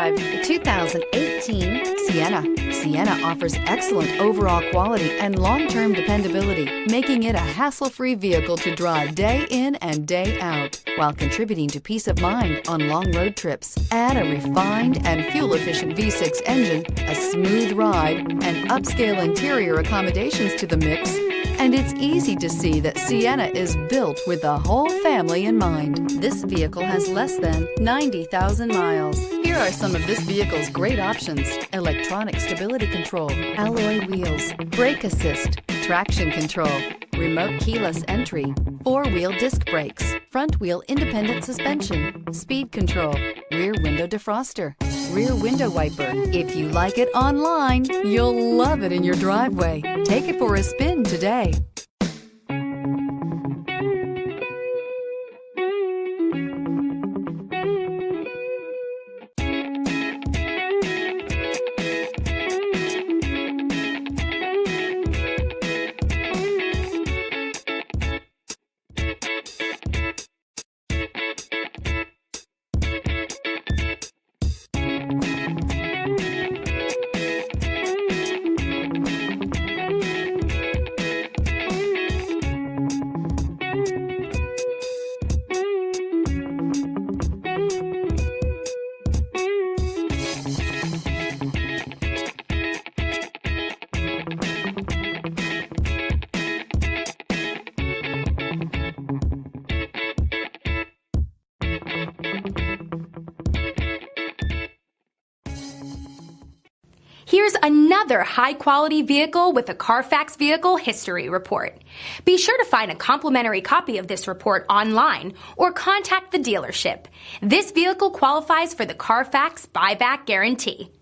drive the 2018 Sienna. Sienna offers excellent overall quality and long-term dependability, making it a hassle-free vehicle to drive day in and day out, while contributing to peace of mind on long road trips. Add a refined and fuel-efficient V6 engine, a smooth ride, and upscale interior accommodations to the mix, and it's easy to see that Sienna is built with the whole family in mind. This vehicle has less than 90,000 miles. Here are some of this vehicle's great options: electronic stability control, alloy wheels, brake assist, traction control, remote keyless entry, four-wheel disc brakes, front-wheel independent suspension, speed control, rear window defroster, rear window wiper. If you like it online, you'll love it in your driveway. Take it for a spin today. Here's another high-quality vehicle with a Carfax Vehicle History Report. Be sure to find a complimentary copy of this report online or contact the dealership. This vehicle qualifies for the Carfax Buyback Guarantee.